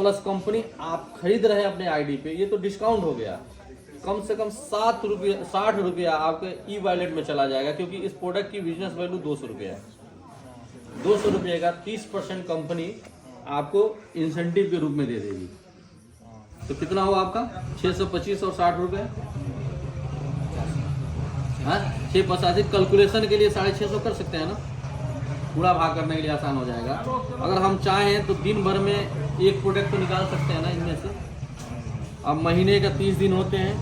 Plus company आप खरीद रहे हैं अपने आईडी पे, ये तो डिस्काउंट हो गया। कम से कम 60 रुपया आपके ई वॉलेट में चला जाएगा, क्योंकि इस प्रोडक्ट की बिजनेस वैल्यू 200 रुपया है। 200 रुपये का 30% कंपनी आपको इंसेंटिव के रूप में दे देगी। तो कितना हुआ आपका 625 और 60 रुपये, हाँ 685। कैलकुलेशन के लिए 650 कर सकते हैं ना, पूरा भाग करने के लिए आसान हो जाएगा। अगर हम चाहें तो दिन भर में एक प्रोडक्ट तो निकाल सकते हैं ना इनमें से। अब महीने का 30 दिन होते हैं,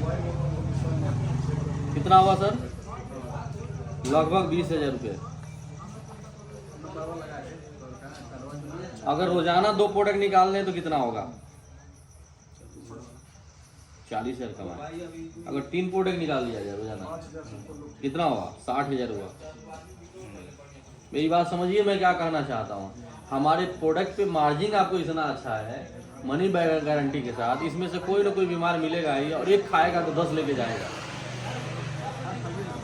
कितना हुआ सर? लगभग 20,000 रुपये। अगर रोजाना 2 प्रोडक्ट निकाल लें तो कितना होगा? 40,000 कमाए। अगर 3 प्रोडक्ट निकाल लिया जाए रोजाना कितना हुआ? 60,000 हुआ। मेरी बात समझिए मैं क्या कहना चाहता हूँ। हमारे प्रोडक्ट पे मार्जिन आपको इतना अच्छा है, मनी बैक गारंटी के साथ, इसमें से कोई ना कोई बीमार मिलेगा ही, और एक खाएगा तो 10 लेके जाएगा।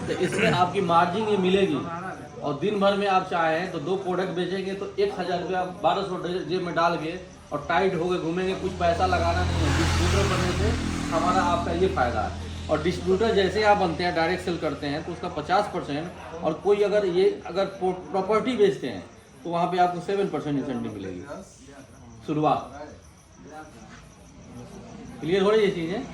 तो इसमें आपकी मार्जिन ये मिलेगी। और दिन भर में आप चाहें तो 2 प्रोडक्ट बेचेंगे तो 1,000 रुपया 1200 जेब में डाल के और टाइट होकर घूमेंगे, कुछ पैसा लगाना नहीं है। डिस्ट्रीब्यूटर बनने से हमारा आपका ये फायदा है। और डिस्ट्रीब्यूटर जैसे आप बनते हैं, डायरेक्ट सेल करते हैं, तो उसका 50%, और कोई अगर प्रॉपर्टी बेचते हैं तो वहाँ पे आपको 7% इंसेंटिव मिलेगी शुरुआत। क्लियर हो रही है ये चीज़ें?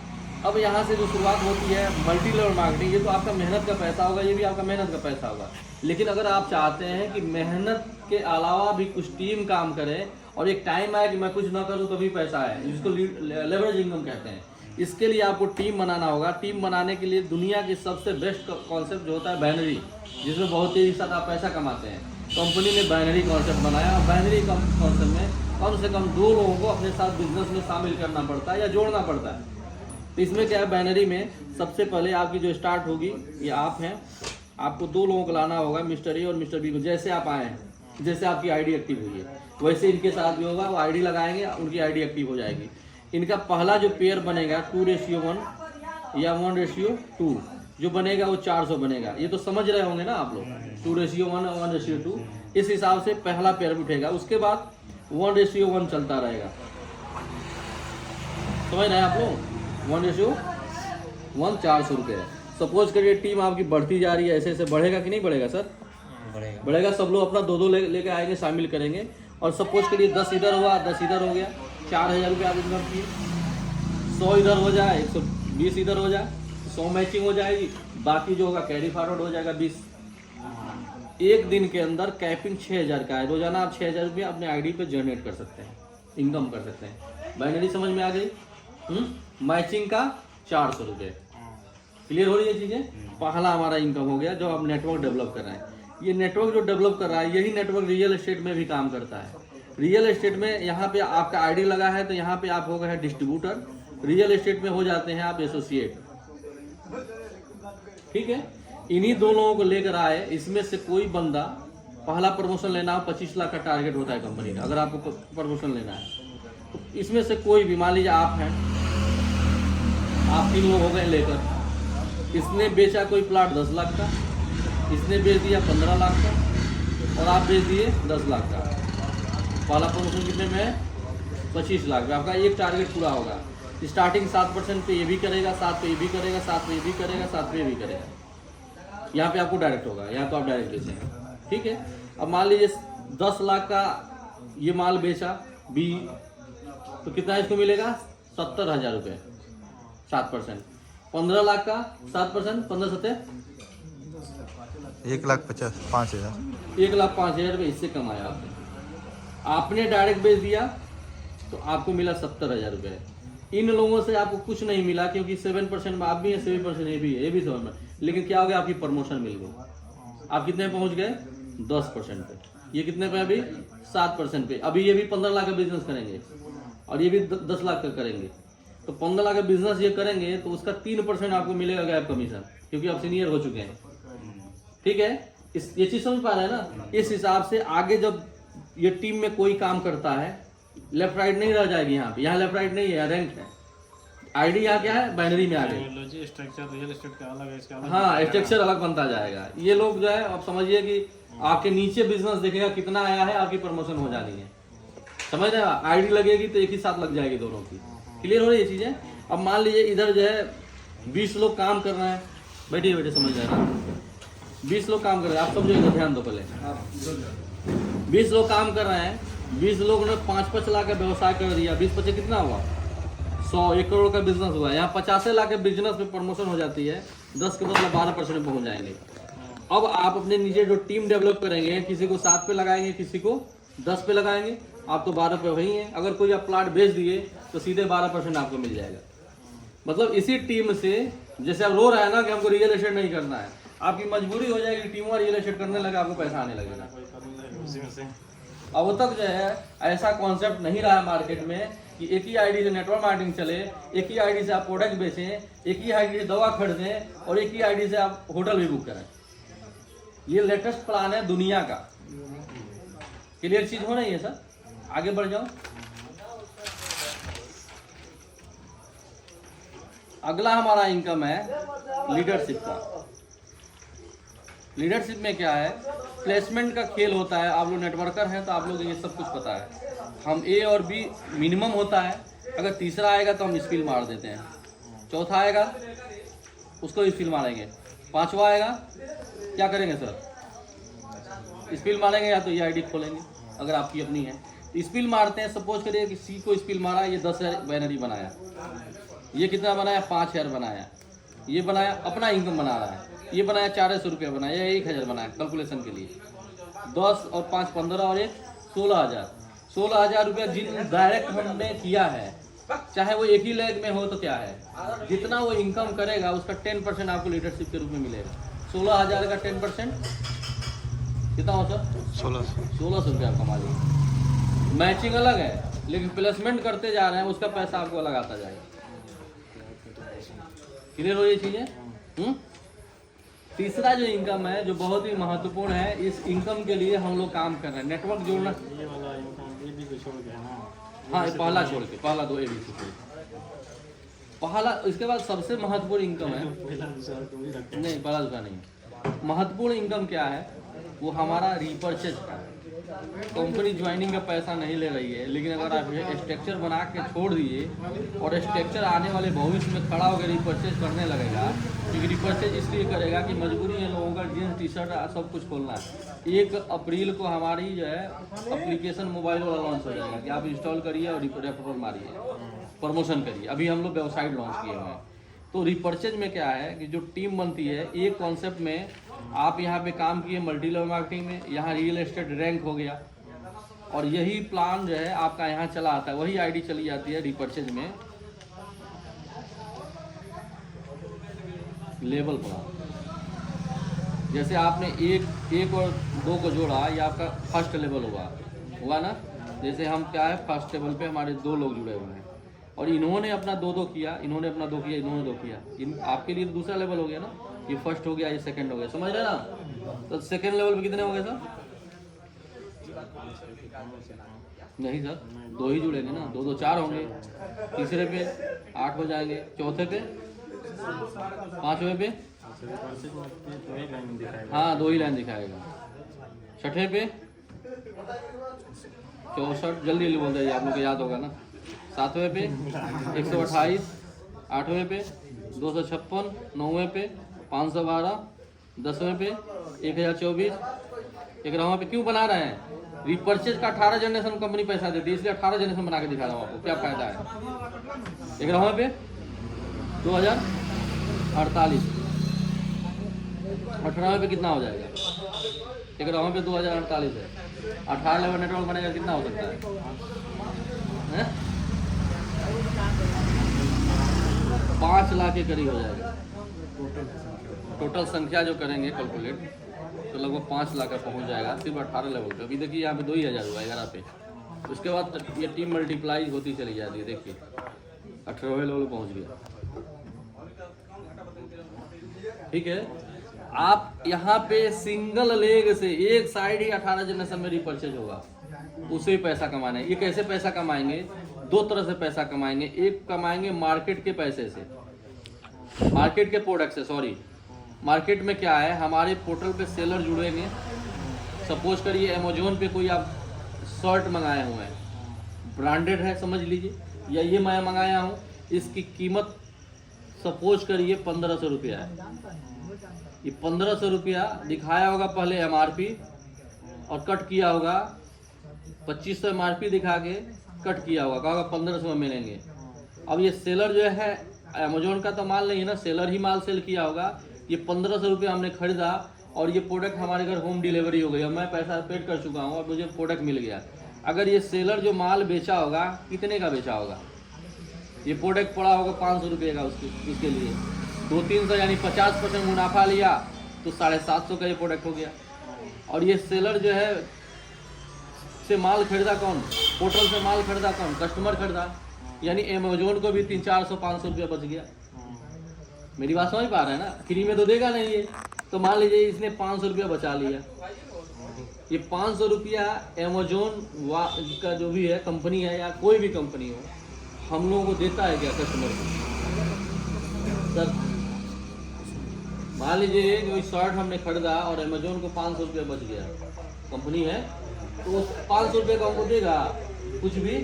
अब यहाँ से जो शुरुआत होती है मल्टी लेवल मार्केटिंग, ये तो आपका मेहनत का पैसा होगा, ये भी आपका मेहनत का पैसा होगा। लेकिन अगर आप चाहते हैं कि मेहनत के अलावा भी कुछ टीम काम करे और एक टाइम आए कि मैं कुछ ना करूँ तो भी पैसा है, जिसको लेवरेज इनकम कहते हैं, इसके लिए आपको टीम बनाना होगा। टीम बनाने के लिए दुनिया की सबसे बेस्ट कॉन्सेप्ट जो होता है बाइनरी, जिसमें बहुत तेजी से आप पैसा कमाते हैं। कंपनी ने बाइनरी कॉन्सेप्ट बनाया, और बाइनरी कॉन्सेप्ट में कम से कम 2 लोगों को अपने साथ बिजनेस में शामिल करना पड़ता है या जोड़ना पड़ता है। तो इसमें क्या है, बाइनरी में सबसे पहले आपकी जो स्टार्ट होगी ये आप हैं, आपको 2 लोगों को लाना होगा, मिस्टर ए और मिस्टर बी को। जैसे आप आए हैं, जैसे आपकी आईडी एक्टिव हुई है, वैसे इनके साथ भी होगा। वो आईडी लगाएंगे, उनकी आईडी एक्टिव हो जाएगी। इनका पहला जो पेयर बनेगा 2:1 या 1:2 जो बनेगा वो 400 बनेगा। ये तो समझ रहे होंगे ना आप लोग, 2:1 और 1:2 इस हिसाब से पहला पेयर उठेगा। उसके बाद 1:1 चलता रहेगा। समझ रहे हैं आप लोग? 1:1 400 रुपये है। सपोज करिए टीम आपकी बढ़ती जा रही है, ऐसे ऐसे बढ़ेगा कि नहीं बढ़ेगा सर? बढ़ेगा। सब लोग अपना 2-2 लेके आएंगे, शामिल करेंगे। और सपोज करिए 10 इधर हुआ, 10 इधर हो गया, 4,000 रुपये आप इनकम किए। 100 इधर हो जाए, 120 इधर हो जाए, 100 मैचिंग हो जाएगी, बाकी जो होगा कैरी फॉरवर्ड हो जाएगा 20। एक दिन के अंदर कैपिंग 6,000 का है। रोजाना आप 6,000 रुपये अपने आईडी पे जनरेट कर सकते हैं, इनकम कर सकते हैं। बाइनरी समझ में आ गई? मैचिंग का 400 रुपये। क्लियर हो रही है चीज़ें? पहला हमारा इनकम हो गया जो आप नेटवर्क डेवलप कर रहे हैं। ये नेटवर्क जो डेवलप कर रहा है, यही नेटवर्क रियल एस्टेट में भी काम करता है। रियल एस्टेट में यहाँ पे आपका आईडी लगा है तो यहाँ पे आप हो गए हैं डिस्ट्रीब्यूटर, रियल एस्टेट में हो जाते हैं आप एसोसिएट। ठीक है, इन्हीं 2 लोगों को लेकर आए। इसमें से कोई बंदा पहला प्रमोशन लेना हो, 25 लाख का टारगेट होता है कंपनी का, अगर आपको प्रमोशन लेना है तो इसमें से कोई भी, मान लीजिए आप हैं, आप 3 लोग हो गए लेकर। इसने बेचा कोई प्लाट 10 लाख का, इसने बेच दिया 15 लाख का, और आप बेच दिए 10 लाख का। पहला प्रमोशन कितने में है? 25 लाख में। आपका एक टारगेट पूरा होगा। स्टार्टिंग 7% पे ये भी करेगा, 7 पे ये भी करेगा, 7 पे ये भी करेगा, 7 पे ये भी करेगा। यहाँ पे आपको डायरेक्ट होगा, यहाँ तो आप डायरेक्ट बेचेंगे। ठीक है, अब मान लीजिए 10 लाख का ये माल बेचा बी, तो कितना इसको मिलेगा? 70,000 रुपये, 7%। 15 लाख का 7%, 15 सत्ते 1,50,000 1,05,000 रुपये इससे कमाया आपने। आपने डायरेक्ट बेच दिया तो आपको मिला 70,000 रुपये। इन लोगों से आपको कुछ नहीं मिला, क्योंकि 7% में आप भी हैं, 7% ये भी है, ये भी 7%। लेकिन क्या हो गया, आपकी प्रमोशन मिल गई। आप कितने पहुंच गए? 10% पे। ये कितने पे? अभी 7% पे। अभी ये भी 15 लाख का बिजनेस करेंगे और ये भी 10 लाख का करेंगे। तो 15 लाख का बिजनेस ये करेंगे तो उसका 3% आपको मिलेगा गैप कमीशन, क्योंकि आप सीनियर हो चुके हैं। ठीक है, ये चीज समझ पा रहे हैं ना? इस हिसाब से आगे जब ये टीम में कोई काम करता है, लेफ्ट राइट नहीं रह जाएगी। यहाँ पे, यहाँ लेफ्ट राइट नहीं है, रैंक है। आईडी यहाँ क्या है? बाइनरी में आ गई। स्ट्रक्चर रियल एस्टेट का अलग है, इसका अलग। हाँ, स्ट्रक्चर अलग बनता जाएगा। ये लोग जो है, आप समझिए कि आपके नीचे बिजनेस देखेगा कितना आया है, आपकी प्रमोशन हो जानी है। समझ रहे हो? आईडी लगेगी तो एक ही साथ लग जाएगी दोनों की। क्लियर हो रही है चीजें? अब मान लीजिए इधर जो है 20 लोग काम कर रहे हैं, बैठिए बैठिए, समझ रहे हैं ना? 20 लोग काम कर रहे हैं, आप समझो, इधर ध्यान दो पहले। 20 लोग काम कर रहे हैं, 20 लोगों ने 5-5 लाख का व्यवसाय कर दिया, 20-25 कितना हुआ? 100, 1 करोड़ का बिजनेस हुआ। यहाँ 50 लाख के बिजनेस में प्रमोशन हो जाती है, 10 के बदले 12% में पहुंच जाएंगे। अब आप अपने नीचे जो टीम डेवलप करेंगे, किसी को 7 पे लगाएंगे, किसी को 10 पे लगाएंगे, आप तो 12 पे वही हैं। अगर कोई आप प्लाट बेच दिए तो सीधे 12% आपको मिल जाएगा। मतलब इसी टीम से, जैसे आप रो रहे हैं ना कि हमको रियल एस्टेट नहीं करना है, आपकी मजबूरी हो जाएगी, टीम और रियल एस्टेट करने लगा, आपको पैसा आने लगेगा। उसी में से अब तक जो है ऐसा कॉन्सेप्ट नहीं रहा है मार्केट में कि एक ही आईडी से नेटवर्क मार्केटिंग चले, एक ही आईडी से आप प्रोडक्ट बेचें, एक ही आईडी से दवा खरीदें और एक ही आईडी से आप होटल भी बुक करें। ये लेटेस्ट प्लान है दुनिया का। क्लियर चीज हो रही है सर? आगे बढ़ जाओ। अगला हमारा इनकम है लीडरशिप का। लीडरशिप में क्या है? प्लेसमेंट का खेल होता है। आप लोग नेटवर्कर हैं तो आप लोग ये सब कुछ पता है। हम ए और बी मिनिमम होता है, अगर तीसरा आएगा तो हम स्किल मार देते हैं, चौथा आएगा उसको स्किल मारेंगे, पांचवा आएगा क्या करेंगे सर? स्पिल मारेंगे या तो ये आईडी खोलेंगे अगर आपकी अपनी है। स्पिल मारते हैं, सपोज करिए कि सी को स्पिल मारा, ये 10,000 बैनरी बनाया, ये कितना बनाया? 5,000 बनाया, ये बनाया अपना इनकम बना रहा है, ये बनाया 400 रुपया बनाया, 1,000 बनाया कैलकुलेशन के लिए, 10 और 5 15 और 1 16,000। 16,000 रुपया जिन डायरेक्ट हमने किया है, चाहे वो एक ही लेग में हो तो क्या है, जितना वो इनकम करेगा उसका 10% आपको लीडरशिप के रूप में मिलेगा। 16,000 का 10% कितना हो सर? 1600 रुपया आप कमा लीजिए। मैचिंग अलग है, लेकिन प्लेसमेंट करते जा रहे हैं, उसका पैसा आपको अलग आता जाएगा। क्लियर हो ये चीजें? तीसरा जो इनकम है, जो बहुत ही महत्वपूर्ण है, इस इनकम के लिए हम लोग काम कर रहे हैं, नेटवर्क जोड़ना। ये वाला इनकम ये भी तो छोड़ गया ना। हाँ, ये पहला छोड़ के, पहला 2 ABC पहला। इसके बाद सबसे महत्वपूर्ण इनकम है, पहला दूसरा तो भी रखते हैं। नहीं पहला दूसरा नहीं, महत्वपूर्ण इनकम क्या है? वो हमारा रिपर्चेज का है। कंपनी ज्वाइनिंग का पैसा नहीं ले रही है, लेकिन अगर आप स्ट्रक्चर बना के छोड़ दिए और स्ट्रक्चर आने वाले भविष्य में खड़ा होकर रिपर्चेज करने लगेगा, क्योंकि रिपर्चेज इसलिए करेगा कि मजबूरी है लोगों का, जीन्स टी शर्ट सब कुछ खोलना है। 1 अप्रैल को हमारी जो है एप्लीकेशन मोबाइल वाला लॉन्च हो जाएगा कि आप इंस्टॉल करिए और रेफरल मारिए, प्रमोशन करिए। अभी हम लोग वेबसाइट लॉन्च किए हुए हैं। तो रिपर्चेज में क्या है कि जो टीम बनती है, एक कॉन्सेप्ट में आप यहाँ पे काम किए मल्टी लेवल मार्केटिंग में, यहाँ रियल एस्टेट रैंक हो गया, और यही प्लान जो है आपका यहाँ चला आता है, वही आईडी चली जाती है रिपर्चेज में लेवल प्लान। जैसे आपने एक और 2 को जोड़ा, ये आपका फर्स्ट लेवल हुआ ना। जैसे हम क्या है, फर्स्ट लेवल पे हमारे 2 लोग जुड़े हुए हैं और इन्होंने अपना 2 किया, इन्होंने अपना 2 किया, इन्होंने 2 किया, आपके लिए दूसरा लेवल हो गया ना। ये फर्स्ट हो गया, ये सेकंड हो गया, समझ रहे ना? तो सेकंड लेवल पे कितने हो गए सर? नहीं सर, 2 ही जुड़ेंगे ना, 2 4 होंगे। तीसरे पे 8 हो जाएंगे, चौथे पे 5वें पे हाँ 2 ही लाइन दिखाएगा, छठे पे 64, जल्दी जल्दी बोल दीजिए, आप लोग को याद होगा ना। 7वें पे 128, 8वें पे 256, 9वें पे 512, 10वें पे 1024, 11वें पे। क्यों बना रहे हैं? रिपर्चेज का 18 जनरेशन कंपनी पैसा देती है, इसलिए 18 जनरेशन बना के दिखा रहा हूँ आपको, क्या फायदा है। 11वें पे 2048, 18वें पे कितना हो जाएगा? 11वें पे 2048 है, 18 लेवल नेटवर्क बनेगा, कितना हो सकता है? 5 लाख के करीब हो जाएगा। टोटल संख्या जो करेंगे कैलकुलेट तो लगभग 5 लाख का पहुंच जाएगा सिर्फ 18 लेवल पे। अभी देखिए यहाँ पे 2,000 हुआ 11 पे, उसके बाद ये टीम मल्टीप्लाई होती चली जाती है। देखिए 18वें लेवल पहुंच गया, ठीक है। आप यहाँ पे सिंगल लेग से एक साइड ही 18 जनरेशन में रिपर्चेज होगा, उससे पैसा कमाना है। ये कैसे पैसा कमाएंगे? 2 तरह से पैसा कमाएंगे। एक कमाएंगे मार्केट के पैसे से, मार्केट के प्रोडक्ट से, सॉरी। मार्केट में क्या है, हमारे पोर्टल पे सेलर जुड़ेंगे। सपोज करिए अमेजोन पे कोई आप शर्ट मंगाए हुए हैं, ब्रांडेड है समझ लीजिए, या ये मैं मंगाया हूँ, इसकी कीमत सपोज करिए 1500 रुपया है। ये 1500 रुपया दिखाया होगा पहले MRP और कट किया होगा 2500 MRP दिखा के कट किया होगा, कहा 1500 में मिलेंगे। अब ये सेलर जो है अमेजोन का तो माल नहीं है ना, सेलर ही माल सेल किया होगा। ये 1500 रुपया हमने खरीदा और ये प्रोडक्ट हमारे घर होम डिलीवरी हो गई, मैं पैसा पेड कर चुका हूँ और मुझे प्रोडक्ट मिल गया। अगर ये सेलर जो माल बेचा होगा कितने का बेचा होगा, ये प्रोडक्ट पड़ा होगा 500 रुपये का उसके लिए, 200-300 यानी 50% मुनाफा लिया तो 750 का ये प्रोडक्ट हो गया। और ये सेलर जो है से माल खरीदा कौन, पोर्टल से माल खरीदा कौन, कस्टमर खरीदा, यानी अमेजोन को भी 300-400-500 रुपया बच गया। मेरी बात समझ पा रहे हैं ना, फ्री में तो देगा नहीं ये, तो मान लीजिए इसने 500 रुपया बचा लिया। ये 500 रुपया अमेजोन का जो भी है कंपनी है या कोई भी कंपनी हो, हम लोगों को देता है क्या कस्टमर को? सर मान लीजिए कोई शर्ट हमने खरीदा और अमेजोन को 500 रुपया बच गया, कंपनी है तो उस 500 रुपये का हमको देगा, कुछ भी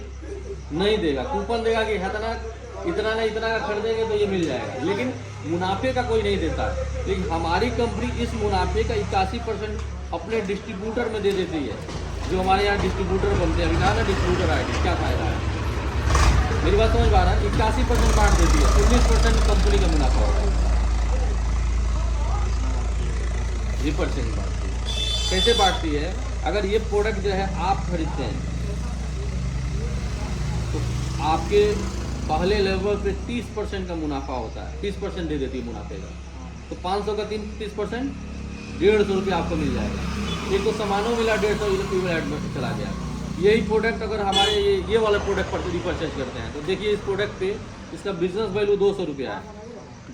नहीं देगा, कूपन देगा कि इतना ना इतना का खरीदेंगे तो ये मिल जाएगा, लेकिन मुनाफे का कोई नहीं देता। लेकिन हमारी कंपनी इस मुनाफे का 81% अपने डिस्ट्रीब्यूटर में दे देती है, जो हमारे यहाँ डिस्ट्रीब्यूटर बनते हैं। अभी कहा ना डिस्ट्रीब्यूटर आईडी क्या फायदा है, मेरी बात समझ पा रहा है। 81% बांट देती है, 19% कंपनी का मुनाफा होता है, 3% बांटती है। कैसे बांटती है? अगर ये प्रोडक्ट जो है आप खरीदते हैं तो आपके पहले लेवल पे 30% का मुनाफा होता है, 30% दे देती है मुनाफे का, तो 500 का 30% 150 रुपये आपको मिल जाएगा। एक तो सामानों मिला 150 इक्विवेलेंट में चला गया। यही प्रोडक्ट अगर हमारे ये वाले प्रोडक्ट पर रिपर्चेज करते हैं तो देखिए इस प्रोडक्ट पे इसका बिजनेस वैल्यू 200 रुपया है।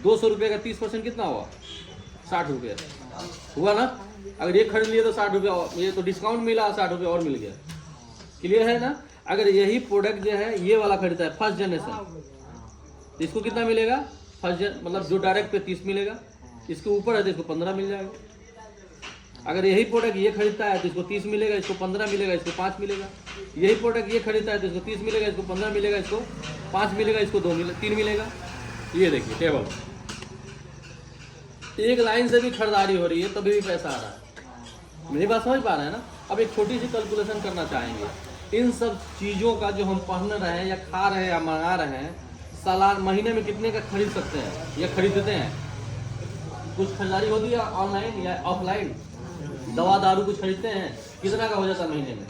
200 रुपये का 30% कितना हुआ? 60 रुपये हुआ ना। अगर ये खरीद लिए तो 60 रुपया, ये तो डिस्काउंट मिला, 60 रुपये और मिल गया। क्लियर है ना। अगर यही प्रोडक्ट जो है ये वाला खरीदता है फर्स्ट जनरेशन, इसको कितना मिलेगा? मतलब जो डायरेक्ट पे 30 मिलेगा, इसके ऊपर है तो इसको 15 मिल जाएगा। अगर यही प्रोडक्ट ये खरीदता है तो इसको 30 मिलेगा, इसको 15 मिलेगा, इसको 5 मिलेगा। यही प्रोडक्ट ये खरीदता है तो इसको 30 मिलेगा, इसको 15 मिलेगा, इसको 5 मिलेगा, इसको 3 मिलेगा। ये देखिए टेबल, एक लाइन से भी खरीदारी हो रही है तभी भी पैसा आ रहा है। मेरी बात समझ पा रहे हैं ना। अब एक छोटी सी कैलकुलेशन करना चाहेंगे, इन सब चीज़ों का जो हम पहन रहे हैं या खा रहे हैं या मंगा रहे हैं, सालाना महीने में कितने का खरीद सकते हैं या खरीदते हैं? कुछ खरीदारी होती है ऑनलाइन या ऑफलाइन? दवा दारू कुछ खरीदते हैं, कितना का हो जाता है महीने में?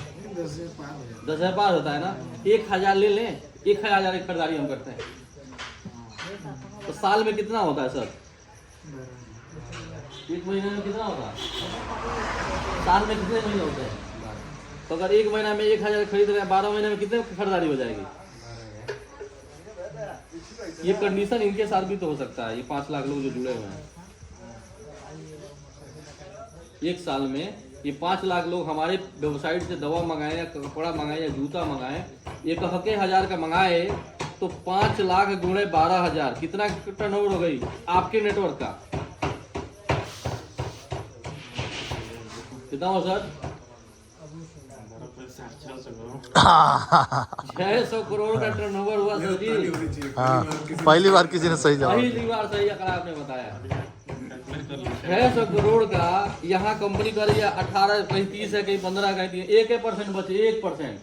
10,000 पार होता है ना। 1,000 ले लें, 1,000 की खरीदारी हम करते हैं तो साल में कितना होता है सर? एक महीने में कितना होता है? साल में कितने महीने होते हैं? तो अगर एक महीना में 1,000 खरीद रहे हैं, 12 महीने में कितने खरीदारी हो जाएगी? ये कंडीशन इनके साथ भी तो हो सकता है। ये 5 लाख लोग जो जुड़े हुए हैं, एक साल में ये 5 लाख लोग हमारे वेबसाइट से दवा मंगाए या कपड़ा मंगाए या जूता मंगाए, ये कह के 1,000 का मंगाए तो 5 लाख गुणे 12,000 कितना टर्नओवर हो गई आपके नेटवर्क का? कितना हो सर? 600 करोड़ का टर्नओवर हुआ सर जी। हाँ, पहली बार किसी ने सही जवाब पहली बार सही आंकड़ा आपने बताया। 600 करोड़ का यहाँ कंपनी कर रही है 18, कहीं 30 है, कहीं 15, कहीं 1% बचे, 1%।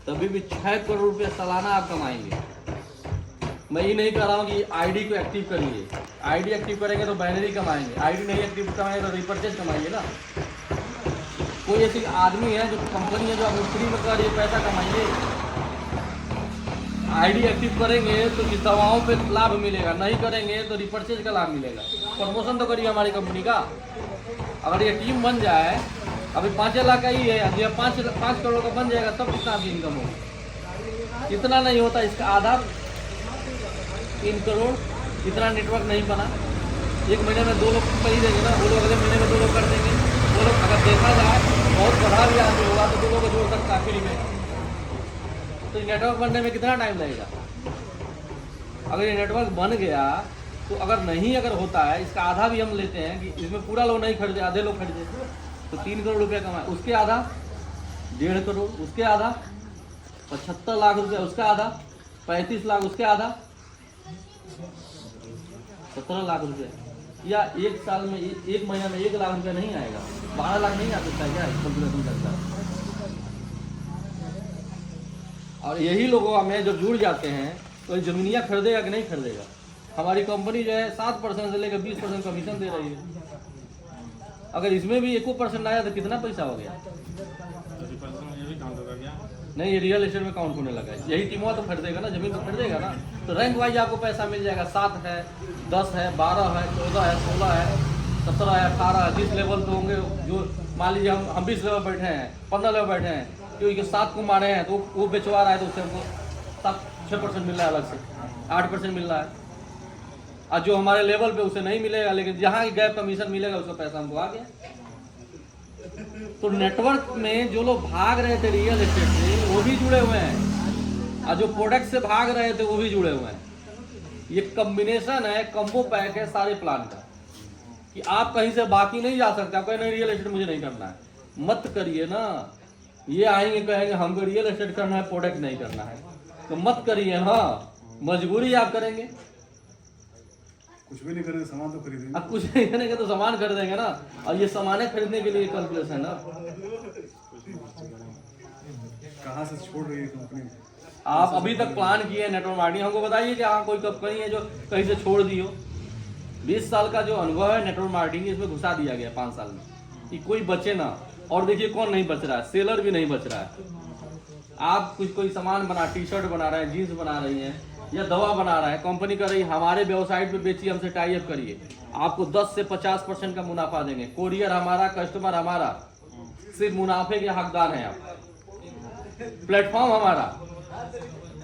तभी भी 6 करोड़ रुपया सालाना आप कमाएंगे। मैं ये नहीं कह रहा हूँ कि आईडी को एक्टिव करिए, आईडी एक्टिव करेंगे तो बैनरी कमाएंगे, आईडी नहीं एक्टिव कमाएंगे तो रिपर्चेज कमाएंगे ना। कोई ऐसी आदमी है जो कंपनी है जो आप फ्री में कर रही है, पैसा कमाइए। आईडी एक्टिव करेंगे तो इस दवाओं पे लाभ मिलेगा, नहीं करेंगे तो रिपर्चेज का लाभ मिलेगा। प्रमोशन तो करिए हमारी कंपनी का। अगर ये टीम बन जाए, अभी 5 लाख का ही है, जब 5 करोड़ का बन जाएगा तब कितना आपकी इनकम होगा? इतना नहीं होता, इसका आधा 3 करोड़। इतना नेटवर्क नहीं बना। एक महीने में 2 लोग खरीदेंगे ना, वो लोग अगले महीने में 2 लोग कर देंगे। वो लोग अगर देखा जाए बहुत बढ़ा भी आदमी होगा तो 2 लोग को जोड़ सकता है फ्री में। तो नेटवर्क बनने में कितना टाइम लगेगा? अगर ये नेटवर्क बन गया तो अगर होता है, इसका आधा भी हम लेते हैं कि इसमें पूरा लोग नहीं खरीदे, आधे लोग खरीदे तो 3 करोड़ रुपया कमाए, उसके आधा 1.5 करोड़ उसके आधा, 75 लाख रुपया उसका आधा, 35 लाख उसके आधा, 17 लाख रुपये, या एक साल में एक महीना में 1 लाख रुपया नहीं आएगा, 12 लाख नहीं आ सकता क्या कैलकुलेशन करता है। और यही लोगों में जब जुड़ जाते हैं तो ये जमीनिया खरीदेगा कि नहीं खरीदेगा। हमारी कंपनी जो है 7% से लेकर 20% कमीशन दे रही है। अगर इसमें भी 1% आया तो कितना पैसा हो गया? ये भी काउंट होगा क्या? नहीं, ये रियल एस्टेट में काउंट होने लगा है। यही टीमवा तो खरीदेगा ना, जमीन तो खरीदेगा ना, तो रैंक वाइज आपको पैसा मिल जाएगा। 7 है, 10 है, 12 है, 14 है, 16 है, 17 है, 18 है, 20 लेवल तो होंगे। जो मान लीजिए हम 20 लेवल बैठे हैं, 15 लेवल बैठे हैं, क्योंकि 7 को मारे हैं तो वो बेचवा रहा है, तो उससे हमको 6% मिल रहा है, अलग से 8% मिल रहा है। और जो हमारे लेवल पे उसे नहीं मिलेगा, लेकिन जहाँ गैप कमीशन मिलेगा उसका पैसा हमको आ गया। तो नेटवर्क में जो लोग भाग रहे थे रियल एस्टेट से वो भी जुड़े हुए हैं, और जो प्रोडक्ट से भाग रहे थे वो भी जुड़े हुए हैं। ये कॉम्बिनेशन है, कम्बो पैक है सारे प्लान का, कि आप कहीं से बाकी नहीं जा सकते। आप कहें नहीं रियल एस्टेट मुझे नहीं करना है, मत करिए ना। ये आएंगे कहेंगे हमको रियल एस्टेट करना है, प्रोडक्ट नहीं करना है, तो मत करिए ना, मजबूरी आप करेंगे। कुछ भी नहीं करेंगे, सामान तो खरीदेंगे। अब कुछ नहीं करेंगे तो सामान खरीदेंगे ना, और ये सामानें खरीदने के लिए कैलकुलेशन है ना। कहाँ से छोड़ रही है कंपनी? आप अभी तक प्लान किए नेटवर्क मार्केटिंग, हमको बताइए कि हाँ कोई कंपनी है जो कहीं से छोड़ दी हो। 20 साल का जो अनुभव है नेटवर्क मार्केटिंग, इसमें घुसा दिया गया 5 साल में, कि कोई बचे ना। और देखिए कौन नहीं बच रहा है, सेलर भी नहीं बच रहा है। आप कुछ कोई सामान बना, टी शर्ट बना रहे हैं, जीन्स बना रही हैं, या दवा बना रहा है, कंपनी कर रही है हमारे वेबसाइट पे बेचिए, हमसे टाई अप करिए, आपको 10 से 50% का मुनाफा देंगे। कोरियर हमारा, कस्टमर हमारा, सिर्फ मुनाफे के हकदार हैं आप। प्लेटफॉर्म हमारा,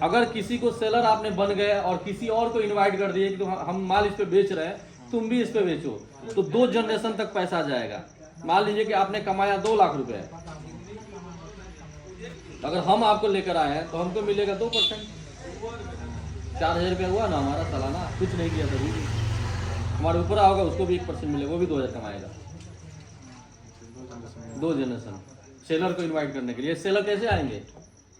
अगर किसी को सेलर आपने बन गए और किसी और को इनवाइट कर दिए कि तो हम माल इस पे बेच रहे हैं, तुम भी इस पे बेचो, तो 2 जनरेशन तक पैसा जाएगा। मान लीजिए कि आपने कमाया 2 लाख रुपए, अगर हम आपको लेकर आए हैं तो हमको मिलेगा 2%, 4000 रुपया हुआ ना हमारा सालाना, कुछ नहीं किया तभी भी। हमारे ऊपर होगा उसको भी 1% मिलेगा, वो भी 2000 कमाएगा। 2 जनरेशन सेलर को इनवाइट करने के लिए। सेलर कैसे आएंगे?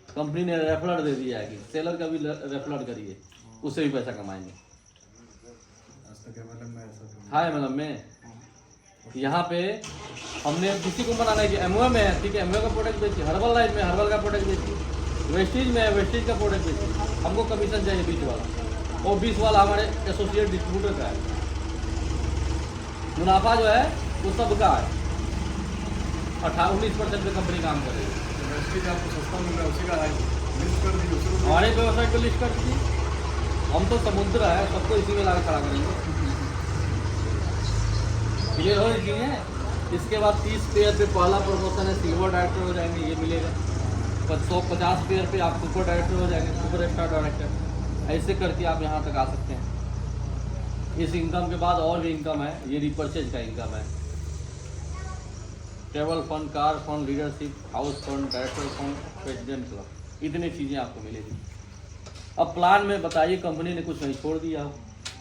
कंपनी ने रेफरल दे दिया है कि सेलर का भी रेफरल करिए, उससे भी पैसा कमाएंगे। हाँ मतलब में यहाँ पे हमने किसी को मना नहीं किया। एमओए में है, ठीक है, एमओए का प्रोडक्ट बेचिए, हर्बल लाइफ में हर्बल का प्रोडक्ट बेचिए, वेस्टीज में है, वेस्टीज का प्रोडक्ट बेचिए। हमको कमीशन चाहिए 20 वाला, और 20 वाला हमारे एसोसिएट डिस्ट्रीब्यूटर का है। मुनाफा जो है वो सबका है। 18-19% पे कंपनी काम कर रही है। आपको सस्ता मिल रहा है, उसी का लिस्ट कर दीजिए, उसी को हमारे वेबसाइट पर लिस्ट कर दीजिए। हम तो समुद्र है, सबको इसी में लाकर खड़ा करेंगे। क्लियर हो रही है। इसके बाद 30 पेयर पे पहला प्रमोशन है, सिल्वर डायरेक्टर हो जाएंगे, ये मिलेगा। 150 पेयर पे आप सुपर डायरेक्टर हो जाएंगे, सुपर स्टार डायरेक्टर। ऐसे करके आप यहाँ तक आ सकते हैं। इस इनकम के बाद और भी इनकम है, ये रिपर्चेज का इनकम है। Travel fund, car fund, leadership, house fund, director fund, president club, इतनी चीज़ें आपको मिलेगी। अब प्लान में बताइए कंपनी ने कुछ नहीं छोड़ दिया हो।